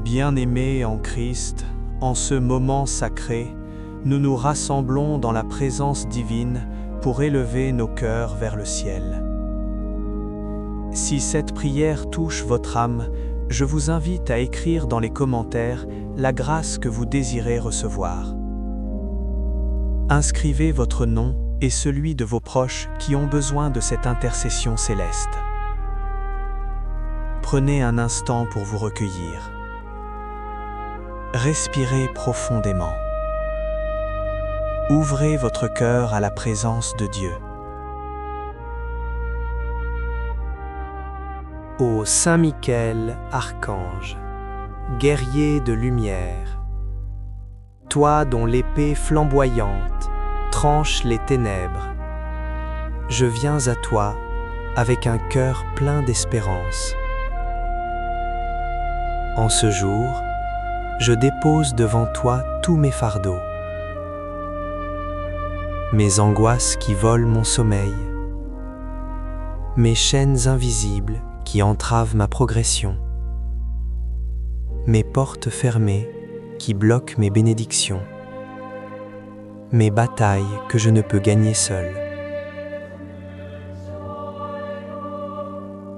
Bien-aimés en Christ, en ce moment sacré, nous nous rassemblons dans la présence divine pour élever nos cœurs vers le ciel. Si cette prière touche votre âme, je vous invite à écrire dans les commentaires la grâce que vous désirez recevoir. Inscrivez votre nom et celui de vos proches qui ont besoin de cette intercession céleste. Prenez un instant pour vous recueillir. Respirez profondément. Ouvrez votre cœur à la présence de Dieu. Ô Saint Michael, archange, guerrier de lumière, toi dont l'épée flamboyante tranche les ténèbres, je viens à toi avec un cœur plein d'espérance. En ce jour, je dépose devant toi tous mes fardeaux, mes angoisses qui volent mon sommeil, mes chaînes invisibles qui entravent ma progression, mes portes fermées qui bloquent mes bénédictions, mes batailles que je ne peux gagner seul.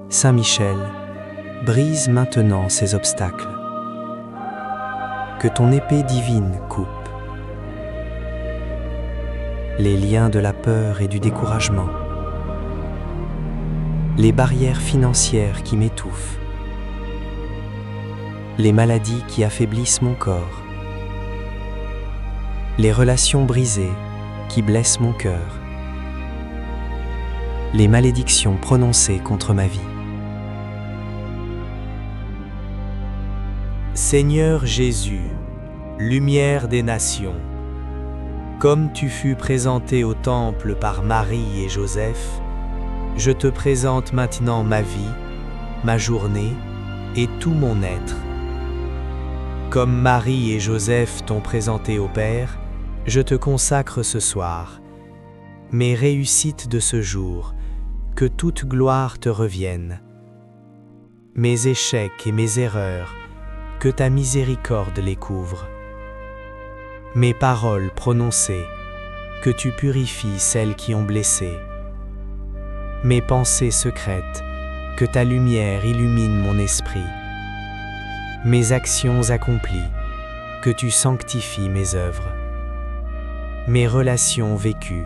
Saint Michel, brise maintenant ces obstacles. Que ton épée divine coupe les liens de la peur et du découragement, les barrières financières qui m'étouffent, les maladies qui affaiblissent mon corps, les relations brisées qui blessent mon cœur, les malédictions prononcées contre ma vie. Seigneur Jésus, lumière des nations, comme tu fus présenté au temple par Marie et Joseph, je te présente maintenant ma vie, ma journée et tout mon être. Comme Marie et Joseph t'ont présenté au Père, je te consacre ce soir. Mes réussites de ce jour, que toute gloire te revienne. Mes échecs et mes erreurs, que ta miséricorde les couvre. Mes paroles prononcées, que tu purifies celles qui ont blessé. Mes pensées secrètes, que ta lumière illumine mon esprit. Mes actions accomplies, que tu sanctifies mes œuvres. Mes relations vécues,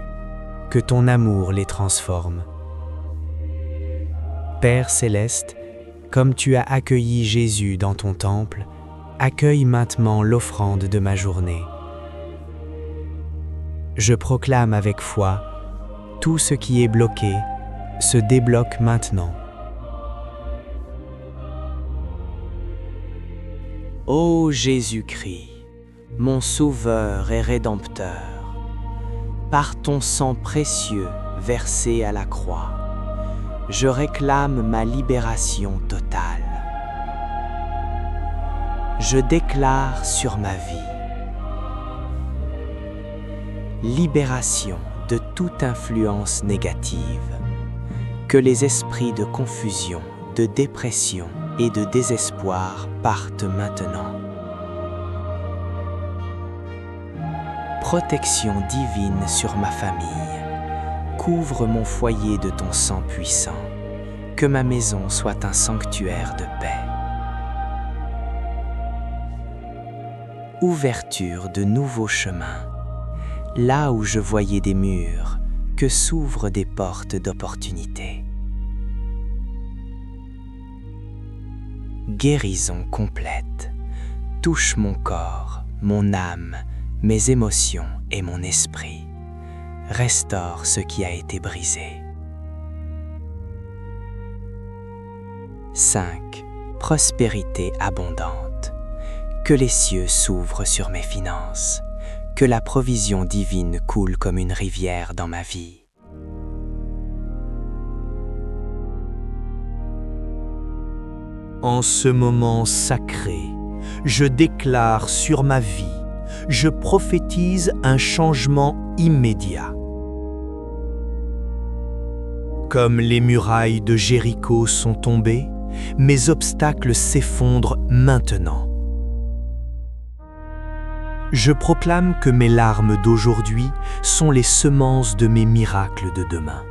que ton amour les transforme. Père céleste, comme tu as accueilli Jésus dans ton temple, accueille maintenant l'offrande de ma journée. Je proclame avec foi, tout ce qui est bloqué se débloque maintenant. Ô Jésus-Christ, mon Sauveur et Rédempteur, par ton sang précieux versé à la croix, je réclame ma libération totale. Je déclare sur ma vie libération de toute influence négative, que les esprits de confusion, de dépression et de désespoir partent maintenant. Protection divine sur ma famille. Couvre mon foyer de ton sang puissant. Que ma maison soit un sanctuaire de paix. Ouverture de nouveaux chemins. Là où je voyais des murs, que s'ouvrent des portes d'opportunité. Guérison complète. Touche mon corps, mon âme, mes émotions et mon esprit. Restaure ce qui a été brisé. 5. Prospérité abondante. Que les cieux s'ouvrent sur mes finances. Que la provision divine coule comme une rivière dans ma vie. En ce moment sacré, je déclare sur ma vie, je prophétise un changement immédiat. Comme les murailles de Jéricho sont tombées, mes obstacles s'effondrent maintenant. Je proclame que mes larmes d'aujourd'hui sont les semences de mes miracles de demain.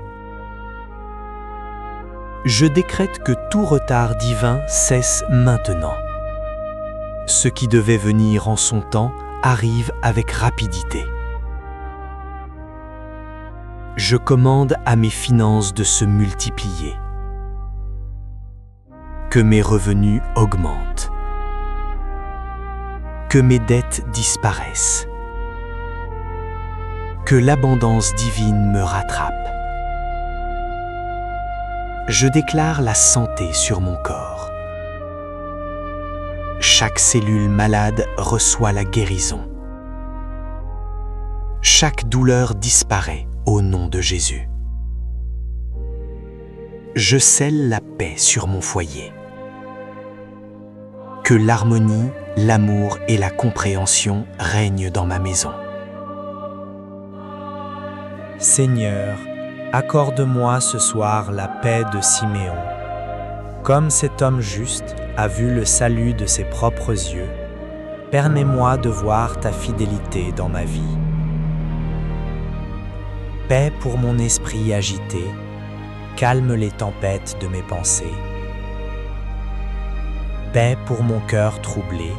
Je décrète que tout retard divin cesse maintenant. Ce qui devait venir en son temps arrive avec rapidité. Je commande à mes finances de se multiplier. Que mes revenus augmentent. Que mes dettes disparaissent. Que l'abondance divine me rattrape. Je déclare la santé sur mon corps. Chaque cellule malade reçoit la guérison. Chaque douleur disparaît au nom de Jésus. Je scelle la paix sur mon foyer. Que l'harmonie, l'amour et la compréhension règnent dans ma maison. Seigneur, accorde-moi ce soir la paix de Siméon. Comme cet homme juste a vu le salut de ses propres yeux, permets-moi de voir ta fidélité dans ma vie. Paix pour mon esprit agité, calme les tempêtes de mes pensées. Paix pour mon cœur troublé,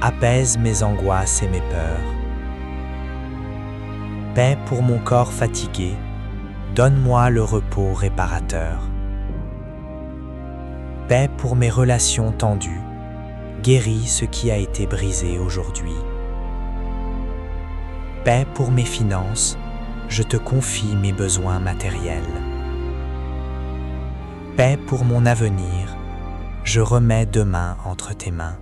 apaise mes angoisses et mes peurs. Paix pour mon corps fatigué, donne-moi le repos réparateur. Paix pour mes relations tendues, guéris ce qui a été brisé aujourd'hui. Paix pour mes finances, je te confie mes besoins matériels. Paix pour mon avenir, je remets demain entre tes mains.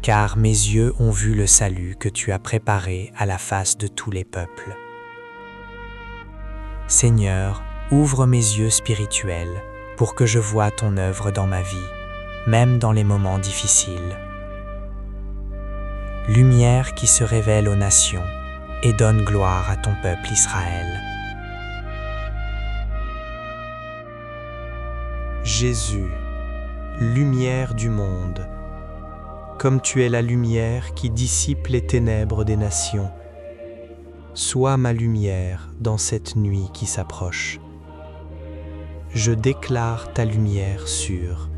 Car mes yeux ont vu le salut que tu as préparé à la face de tous les peuples. Seigneur, ouvre mes yeux spirituels pour que je voie ton œuvre dans ma vie, même dans les moments difficiles. Lumière qui se révèle aux nations et donne gloire à ton peuple Israël. Jésus, lumière du monde, comme tu es la lumière qui dissipe les ténèbres des nations, sois ma lumière dans cette nuit qui s'approche. Je déclare ta lumière sur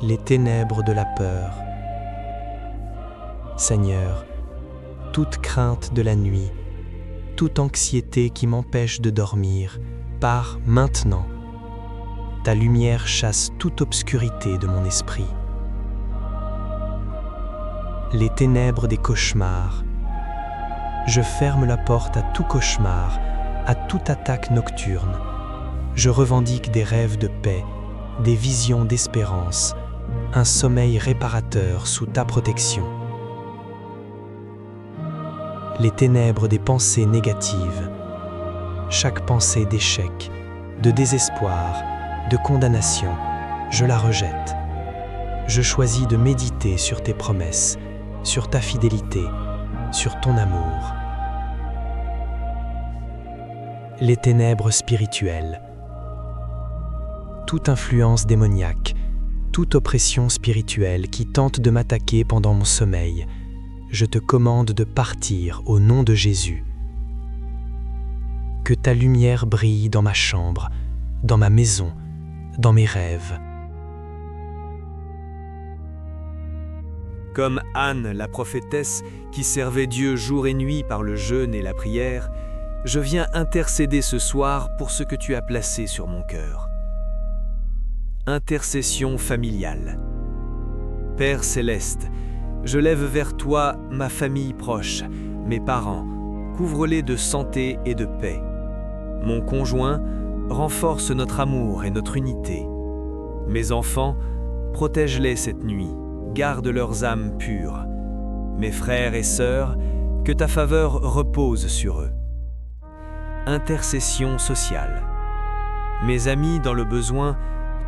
les ténèbres de la peur. Seigneur, toute crainte de la nuit, toute anxiété qui m'empêche de dormir, part maintenant. Ta lumière chasse toute obscurité de mon esprit. Les ténèbres des cauchemars. Je ferme la porte à tout cauchemar, à toute attaque nocturne. Je revendique des rêves de paix, des visions d'espérance, un sommeil réparateur sous ta protection. Les ténèbres des pensées négatives. Chaque pensée d'échec, de désespoir, de condamnation, je la rejette. Je choisis de méditer sur tes promesses, sur ta fidélité, sur ton amour. Les ténèbres spirituelles. Toute influence démoniaque, toute oppression spirituelle qui tente de m'attaquer pendant mon sommeil, je te commande de partir au nom de Jésus. Que ta lumière brille dans ma chambre, dans ma maison, dans mes rêves. Comme Anne, la prophétesse, qui servait Dieu jour et nuit par le jeûne et la prière, je viens intercéder ce soir pour ce que tu as placé sur mon cœur. Intercession familiale. Père céleste, je lève vers toi ma famille proche, mes parents, couvre-les de santé et de paix. Mon conjoint, renforce notre amour et notre unité. Mes enfants, protège-les cette nuit, garde leurs âmes pures. Mes frères et sœurs, que ta faveur repose sur eux. Intercession sociale. Mes amis dans le besoin,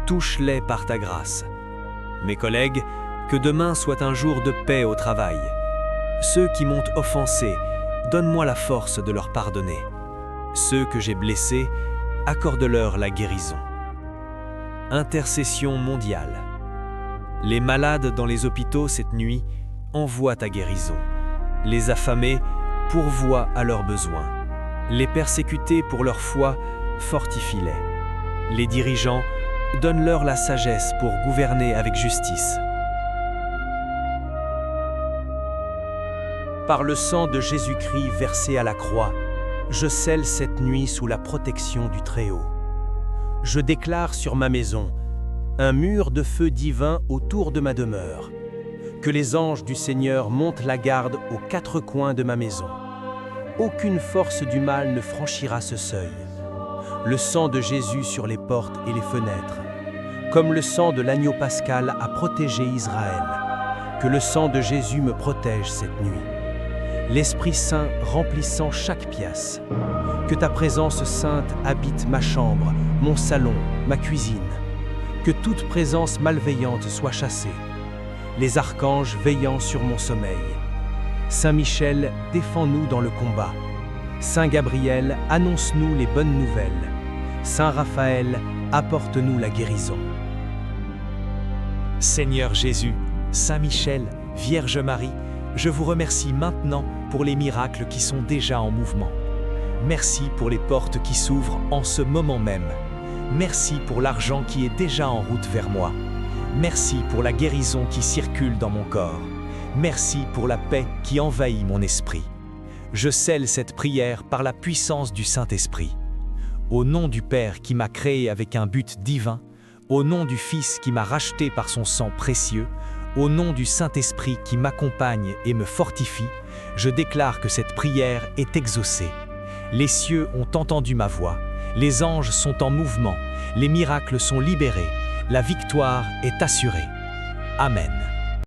touche-les par ta grâce. Mes collègues, que demain soit un jour de paix au travail. Ceux qui m'ont offensé, donne-moi la force de leur pardonner. Ceux que j'ai blessés, accorde-leur la guérison. Intercession mondiale. Les malades dans les hôpitaux cette nuit, envoie ta guérison. Les affamés, pourvoient à leurs besoins. Les persécutés pour leur foi, fortifie-les. Les dirigeants, donne-leur la sagesse pour gouverner avec justice. Par le sang de Jésus-Christ versé à la croix, je scelle cette nuit sous la protection du Très-Haut. Je déclare sur ma maison un mur de feu divin autour de ma demeure. Que les anges du Seigneur montent la garde aux quatre coins de ma maison. Aucune force du mal ne franchira ce seuil. Le sang de Jésus sur les portes et les fenêtres, comme le sang de l'agneau pascal a protégé Israël. Que le sang de Jésus me protège cette nuit. L'Esprit Saint remplissant chaque pièce. Que ta présence sainte habite ma chambre, mon salon, ma cuisine. Que toute présence malveillante soit chassée. Les archanges veillant sur mon sommeil. Saint Michel, défends-nous dans le combat. Saint Gabriel, annonce-nous les bonnes nouvelles. Saint Raphaël, apporte-nous la guérison. Seigneur Jésus, Saint Michel, Vierge Marie, je vous remercie maintenant pour les miracles qui sont déjà en mouvement. Merci pour les portes qui s'ouvrent en ce moment même. Merci pour l'argent qui est déjà en route vers moi. Merci pour la guérison qui circule dans mon corps. Merci pour la paix qui envahit mon esprit. Je scelle cette prière par la puissance du Saint-Esprit. Au nom du Père qui m'a créé avec un but divin, au nom du Fils qui m'a racheté par son sang précieux, au nom du Saint-Esprit qui m'accompagne et me fortifie, je déclare que cette prière est exaucée. Les cieux ont entendu ma voix, les anges sont en mouvement, les miracles sont libérés, la victoire est assurée. Amen.